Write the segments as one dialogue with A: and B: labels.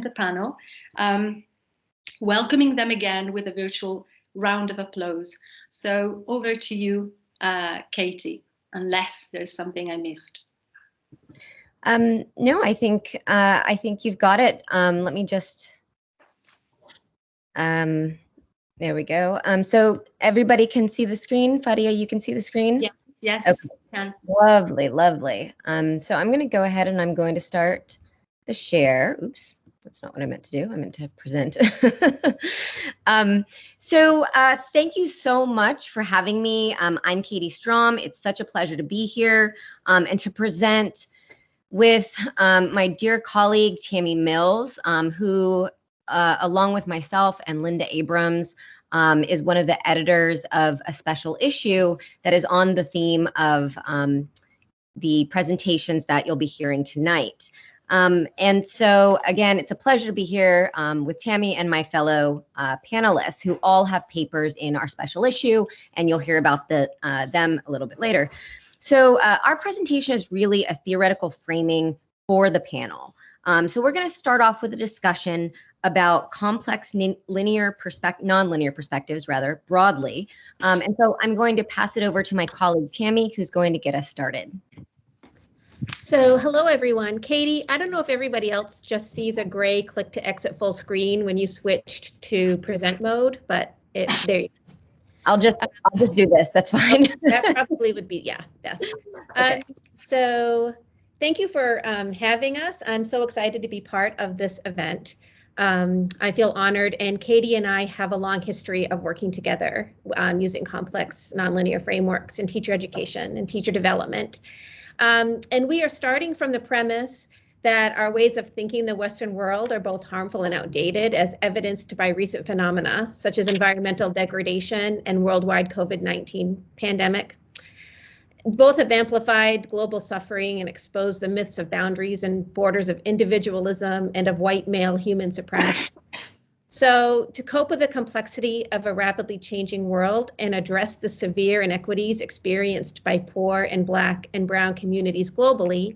A: and the panel, welcoming them again with a virtual round of applause. So over to you, Katie, unless there's something I missed.
B: No, I think you've got it. Let me just, there we go. So everybody can see the screen. Fadia, you can see the screen?
A: Yes.
B: Okay. Lovely, lovely. So I'm going to go ahead and I'm going to start the share. Oops, that's not what I meant to do. I meant to present. So thank you so much for having me. I'm Katie Strom. It's such a pleasure to be here and to present with my dear colleague, Tammy Mills, who, along with myself and Linda Abrams, is one of the editors of a special issue that is on the theme of the presentations that you'll be hearing tonight. And so, again, it's a pleasure to be here with Tammy and my fellow panelists who all have papers in our special issue, and you'll hear about them a little bit later. So our presentation is really a theoretical framing for the panel. So we're going to start off with a discussion about complex nonlinear perspectives, rather broadly. And so I'm going to pass it over to my colleague, Tammy, who's going to get us started.
C: So hello, everyone. Katie, I don't know if everybody else just sees a gray click to exit full screen when you switched to present mode, but there.
B: I'll just do this. That's fine.
C: That probably would be, yeah, best. Okay. So thank you for having us. I'm so excited to be part of this event. I feel honored, and Katie and I have a long history of working together using complex nonlinear frameworks in teacher education and teacher development. And we are starting from the premise that our ways of thinking the Western world are both harmful and outdated, as evidenced by recent phenomena such as environmental degradation and worldwide COVID-19 pandemic. Both have amplified global suffering and exposed the myths of boundaries and borders of individualism and of white male human supremacy. So to cope with the complexity of a rapidly changing world and address the severe inequities experienced by poor and Black and brown communities globally,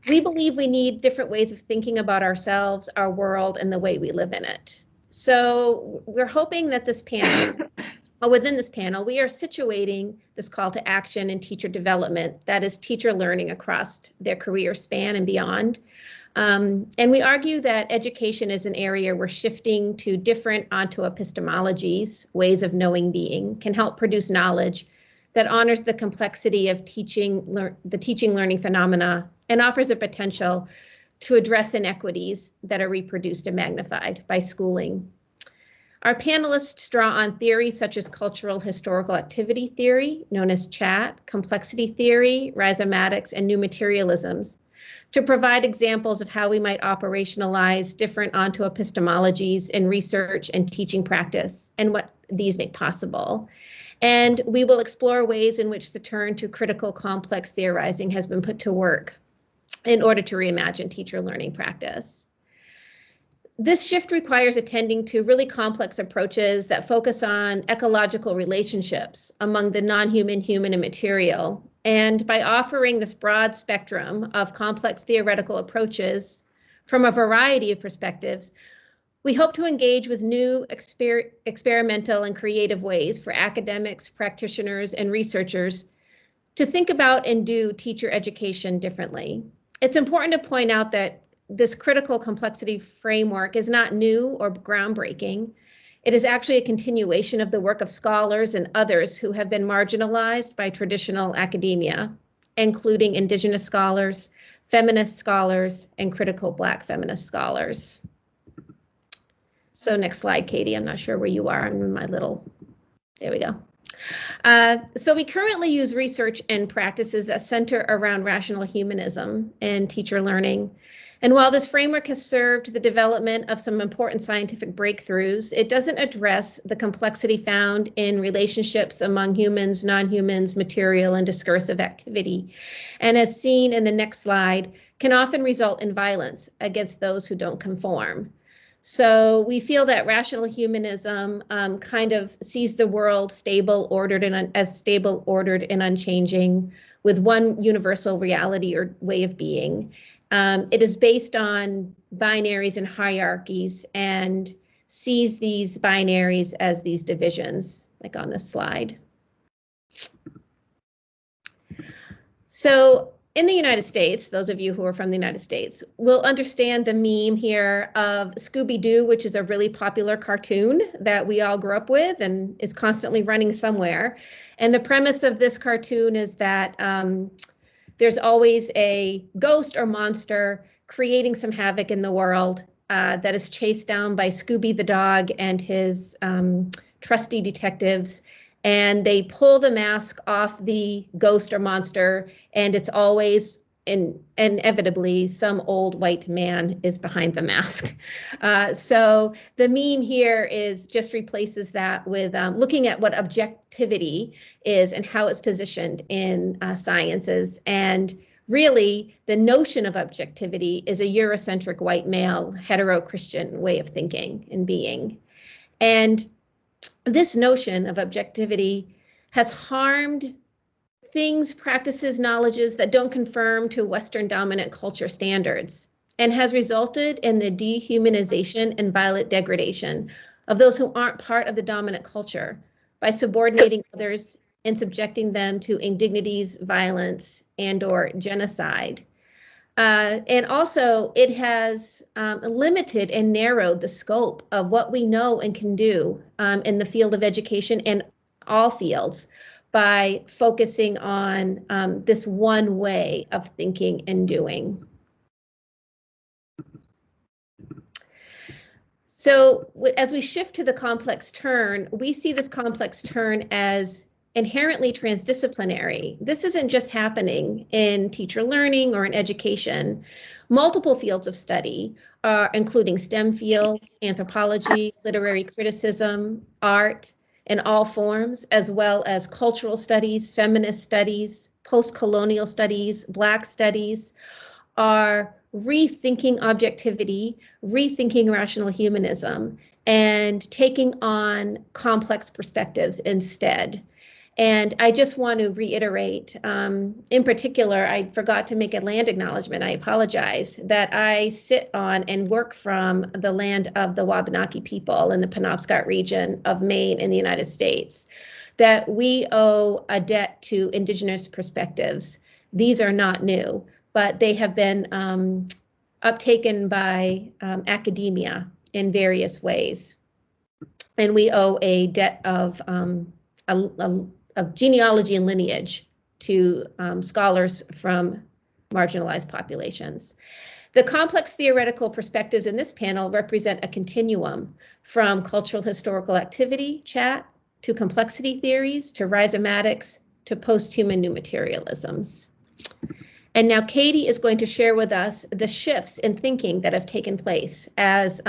C: we believe we need different ways of thinking about ourselves, our world, and the way we live in it. So we're hoping that this panel, or within this panel, we are situating this call to action in teacher development, that is teacher learning across their career span and beyond. And we argue that education is an area where shifting to different onto-epistemologies, ways of knowing being, can help produce knowledge that honors the complexity of the teaching learning phenomena and offers a potential to address inequities that are reproduced and magnified by schooling. Our panelists draw on theories such as cultural historical activity theory, known as CHAT, complexity theory, rhizomatics, and new materialisms, to provide examples of how we might operationalize different onto-epistemologies in research and teaching practice and what these make possible. And we will explore ways in which the turn to critical complex theorizing has been put to work in order to reimagine teacher learning practice. This shift requires attending to really complex approaches that focus on ecological relationships among the non-human, human, and material. And by offering this broad spectrum of complex theoretical approaches from a variety of perspectives, we hope to engage with new experimental and creative ways for academics, practitioners, and researchers to think about and do teacher education differently. It's important to point out that this critical complexity framework is not new or groundbreaking. It is actually a continuation of the work of scholars and others who have been marginalized by traditional academia, including Indigenous scholars, feminist scholars, and critical Black feminist scholars. So next slide, Katie. I'm not sure where you are on my little, there we go. So we currently use research and practices that center around rational humanism and teacher learning. And while this framework has served the development of some important scientific breakthroughs, it doesn't address the complexity found in relationships among humans, non-humans, material, and discursive activity. And as seen in the next slide, can often result in violence against those who don't conform. So we feel that rational humanism kind of sees the world stable, ordered, and unchanging, with one universal reality or way of being. It is based on binaries and hierarchies and sees these binaries as these divisions, like on this slide. So in the United States, those of you who are from the United States will understand the meme here of Scooby-Doo, which is a really popular cartoon that we all grew up with and is constantly running somewhere. And the premise of this cartoon is that there's always a ghost or monster creating some havoc in the world that is chased down by Scooby the dog and his trusty detectives. And they pull the mask off the ghost or monster, and it's always inevitably some old white man is behind the mask. So the meme here is just replaces that with looking at what objectivity is and how it's positioned in sciences. And really, the notion of objectivity is a Eurocentric white male, hetero-Christian way of thinking and being. And this notion of objectivity has harmed things, practices, knowledges that don't conform to Western dominant culture standards, and has resulted in the dehumanization and violent degradation of those who aren't part of the dominant culture by subordinating others and subjecting them to indignities, violence, and/or genocide. And also, it has limited and narrowed the scope of what we know and can do in the field of education and all fields by focusing on this one way of thinking and doing. So as we shift to the complex turn, we see this complex turn as inherently transdisciplinary. This isn't just happening in teacher learning or in education. Multiple fields of study, including STEM fields, anthropology, literary criticism, art in all forms, as well as cultural studies, feminist studies, post-colonial studies, Black studies, are rethinking objectivity, rethinking rational humanism, and taking on complex perspectives instead. And I just want to reiterate, in particular, I forgot to make a land acknowledgement, I apologize, that I sit on and work from the land of the Wabanaki people in the Penobscot region of Maine in the United States, that we owe a debt to Indigenous perspectives. These are not new, but they have been uptaken by academia in various ways. And we owe a debt of genealogy and lineage to scholars from marginalized populations. The complex theoretical perspectives in this panel represent a continuum from cultural historical activity, chat, to complexity theories, to rhizomatics, to post-human new materialisms. And now Katie is going to share with us the shifts in thinking that have taken place as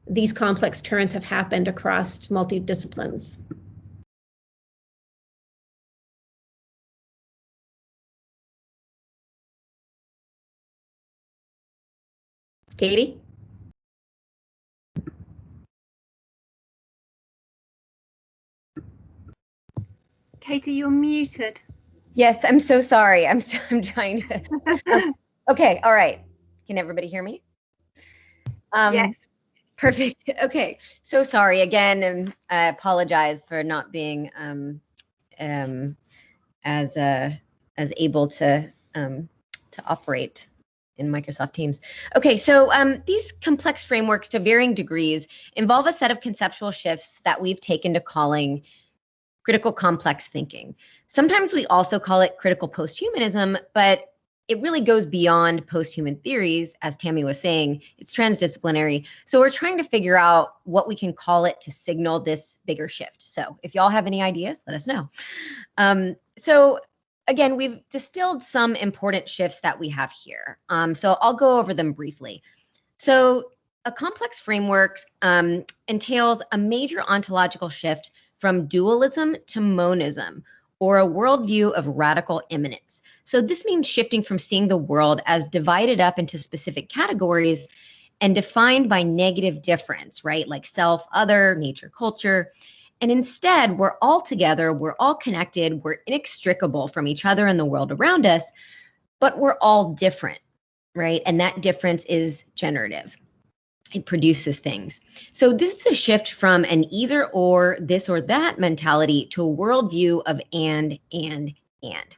C: these complex turns have happened across multidisciplines. Katie?
A: Katie, you're muted.
B: Yes, I'm so sorry. I'm trying to. Okay, all right. Can everybody hear me?
A: Yes.
B: Perfect. Okay, so sorry again, and I apologize for not being as able to operate in Microsoft Teams. Okay, so these complex frameworks to varying degrees involve a set of conceptual shifts that we've taken to calling critical complex thinking. Sometimes we also call it critical posthumanism, but it really goes beyond posthuman theories. As Tammy was saying, it's transdisciplinary. So we're trying to figure out what we can call it to signal this bigger shift. So if y'all have any ideas, let us know. So again, we've distilled some important shifts that we have here. So I'll go over them briefly. So a complex framework entails a major ontological shift from dualism to monism, or a worldview of radical immanence. So this means shifting from seeing the world as divided up into specific categories and defined by negative difference, right? Like self, other, nature, culture, And instead, we're all together, we're all connected, we're inextricable from each other and the world around us, but we're all different, right? And that difference is generative. It produces things. So this is a shift from an either or, this or that mentality to a worldview of and.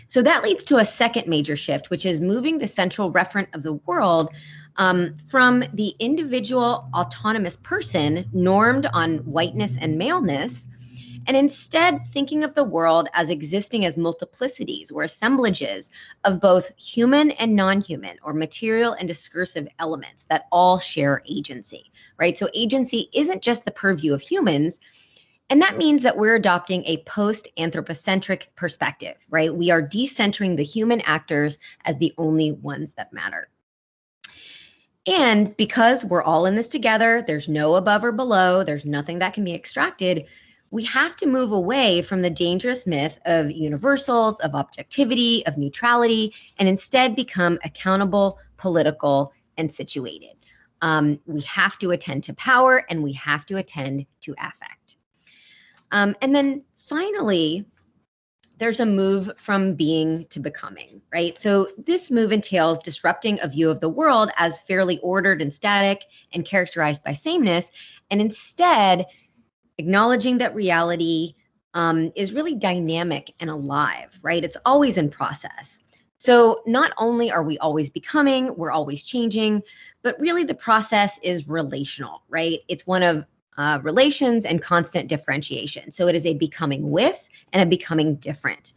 B: So that leads to a second major shift, which is moving the central referent of the world from the individual autonomous person normed on whiteness and maleness, and instead thinking of the world as existing as multiplicities or assemblages of both human and non-human, or material and discursive elements that all share agency, right? So agency isn't just the purview of humans, and that means that we're adopting a post-anthropocentric perspective, right? We are decentering the human actors as the only ones that matter. And because we're all in this together, there's no above or below, there's nothing that can be extracted, we have to move away from the dangerous myth of universals, of objectivity, of neutrality, and instead become accountable, political, and situated. We have to attend to power, and we have to attend to affect. And then finally, there's a move from being to becoming, right? So this move entails disrupting a view of the world as fairly ordered and static and characterized by sameness, and instead acknowledging that reality is really dynamic and alive, right? It's always in process. So not only are we always becoming, we're always changing, but really the process is relational, right? It's one of relations and constant differentiation. So it is a becoming with and a becoming different.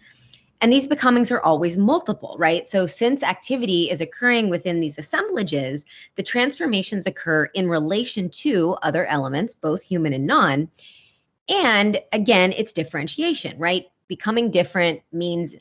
B: And these becomings are always multiple, right? So since activity is occurring within these assemblages, the transformations occur in relation to other elements, both human and non. And again, it's differentiation, right? Becoming different means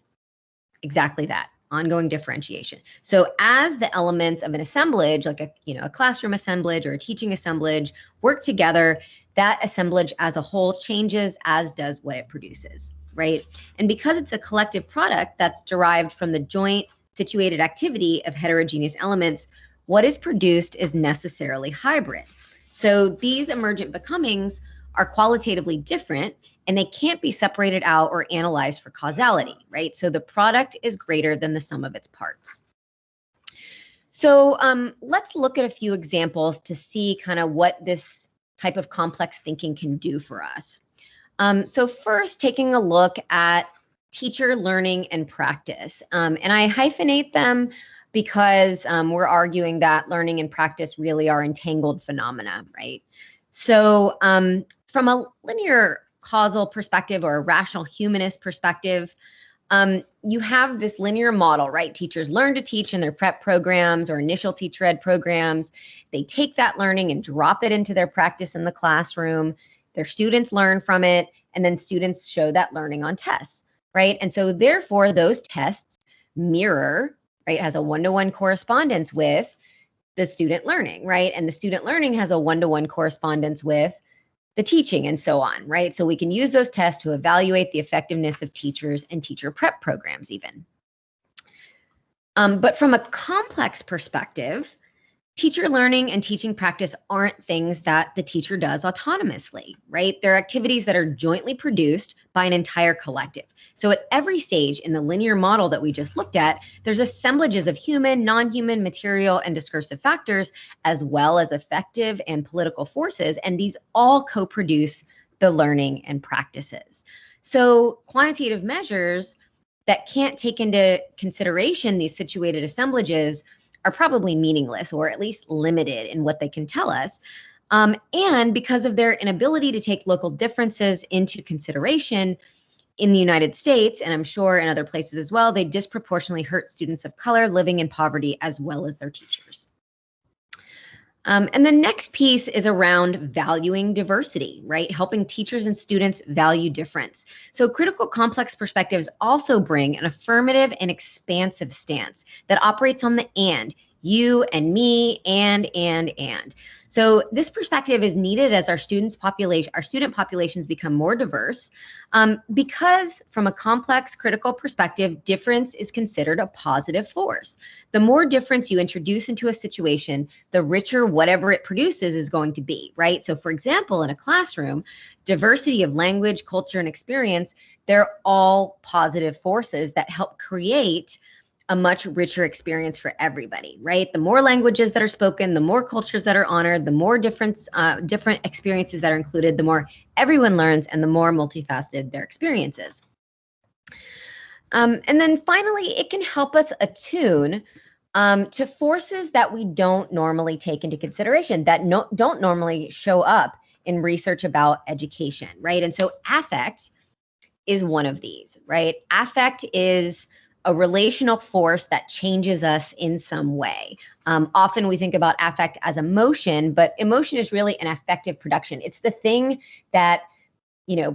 B: exactly that. Ongoing differentiation. So as the elements of an assemblage, like a classroom assemblage or a teaching assemblage, work together, that assemblage as a whole changes, as does what it produces, right? And because it's a collective product that's derived from the joint situated activity of heterogeneous elements, what is produced is necessarily hybrid. So these emergent becomings are qualitatively different, and they can't be separated out or analyzed for causality, right? So the product is greater than the sum of its parts. So let's look at a few examples to see kind of what this type of complex thinking can do for us. So first, taking a look at teacher learning and practice. And I hyphenate them because we're arguing that learning and practice really are entangled phenomena, right? So from a linear causal perspective or a rational humanist perspective, you have this linear model, right? Teachers learn to teach in their prep programs or initial teacher ed programs. They take that learning and drop it into their practice in the classroom. Their students learn from it, and then students show that learning on tests, right? And so therefore, those tests mirror, right, has a one-to-one correspondence with the student learning, right? And the student learning has a one-to-one correspondence with the teaching and so on, right? So we can use those tests to evaluate the effectiveness of teachers and teacher prep programs even. But from a complex perspective, teacher learning and teaching practice aren't things that the teacher does autonomously, right? They're activities that are jointly produced by an entire collective. So at every stage in the linear model that we just looked at, there's assemblages of human, non-human, material, and discursive factors, as well as affective and political forces, and these all co-produce the learning and practices. So quantitative measures that can't take into consideration these situated assemblages are probably meaningless, or at least limited in what they can tell us. And because of their inability to take local differences into consideration in the United States, and I'm sure in other places as well, they disproportionately hurt students of color living in poverty as well as their teachers. And the next piece is around valuing diversity, right? Helping teachers and students value difference. So critical complex perspectives also bring an affirmative and expansive stance that operates on the and. you and me, and. So this perspective is needed as our student populations become more diverse, because from a complex, critical perspective, difference is considered a positive force. The more difference you introduce into a situation, the richer whatever it produces is going to be, right? So for example, in a classroom, diversity of language, culture, and experience, they're all positive forces that help create a much richer experience for everybody, right? The more languages that are spoken, the more cultures that are honored, the more different experiences that are included, the more everyone learns and the more multifaceted their experience is. And then finally, it can help us attune to forces that we don't normally take into consideration, that don't normally show up in research about education, right? And so affect is one of these, right? Affect is a relational force that changes us in some way. Often we think about affect as emotion, but emotion is really an affective production. It's the thing that,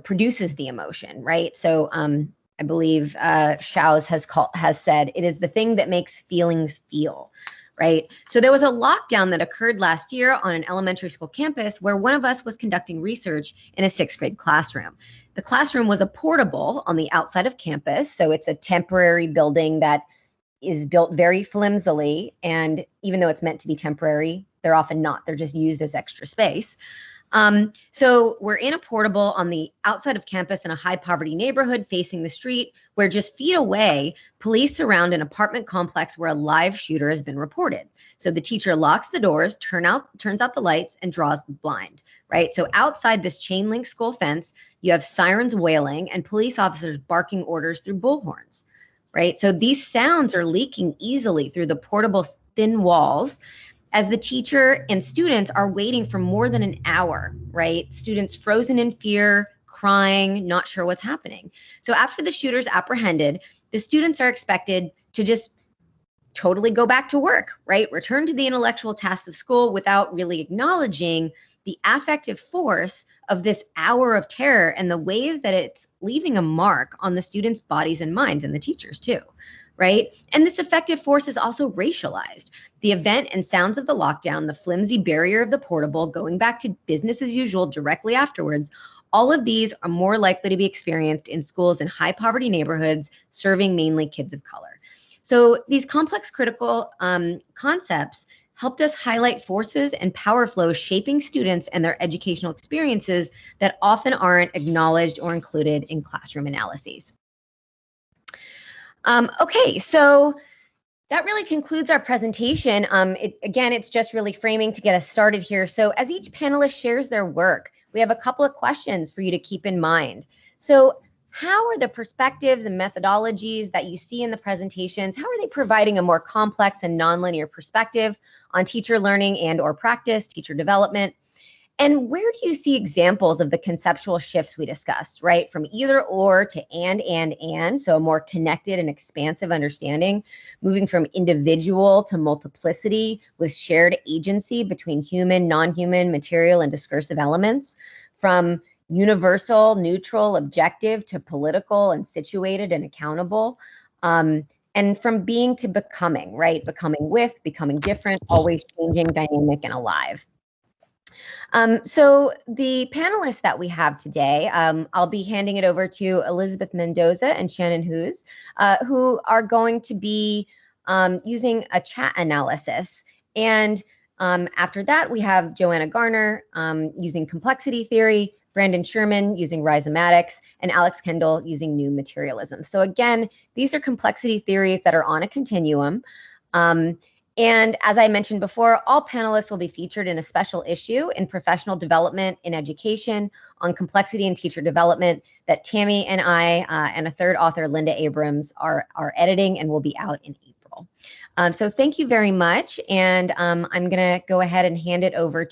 B: produces the emotion, right? So I believe Schaus has said, it is the thing that makes feelings feel, right? So there was a lockdown that occurred last year on an elementary school campus where one of us was conducting research in a 6th grade classroom. The classroom was a portable on the outside of campus. So it's a temporary building that is built very flimsily. And even though it's meant to be temporary, they're often not. They're just used as extra space. So we're in a portable on the outside of campus in a high poverty neighborhood facing the street where just feet away, police surround an apartment complex where a live shooter has been reported. So the teacher locks the doors, turns out the lights, and draws the blind, right? So outside this chain link school fence, you have sirens wailing and police officers barking orders through bullhorns, right? So these sounds are leaking easily through the portable's thin walls as the teacher and students are waiting for more than an hour, right? Students frozen in fear, crying, not sure what's happening. So after the shooter's apprehended, the students are expected to just totally go back to work, right? Return to the intellectual tasks of school without really acknowledging the affective force of this hour of terror and the ways that it's leaving a mark on the students' bodies and minds, and the teachers too, right? And this affective force is also racialized. The event and sounds of the lockdown, the flimsy barrier of the portable, going back to business as usual directly afterwards, all of these are more likely to be experienced in schools in high poverty neighborhoods serving mainly kids of color. So these complex critical concepts helped us highlight forces and power flows shaping students and their educational experiences that often aren't acknowledged or included in classroom analyses. Okay, so that really concludes our presentation. Again, it's just really framing to get us started here. So as each panelist shares their work, we have a couple of questions for you to keep in mind. So how are the perspectives and methodologies that you see in the presentations, how are they providing a more complex and nonlinear perspective on teacher learning and or practice, teacher development? And where do you see examples of the conceptual shifts we discussed, right? From either or to and, so a more connected and expansive understanding, moving from individual to multiplicity with shared agency between human, non-human, material, and discursive elements, from universal, neutral, objective to political and situated and accountable, and from being to becoming, right? Becoming with, becoming different, always changing, dynamic, and alive. So the panelists that we have today, I'll be handing it over to Elizabeth Mendoza and Shannon Hughes, who are going to be using a chat analysis. And after that, we have Joanna Garner using complexity theory, Brandon Sherman using rhizomatics, and Alex Kendall using new materialism. So again, these are complexity theories that are on a continuum. And as I mentioned before, all panelists will be featured in a special issue in Professional Development in Education on Complexity and Teacher Development that Tammy and I and a third author, Linda Abrams, are editing and will be out in April. So thank you very much. And I'm going to go ahead and hand it over to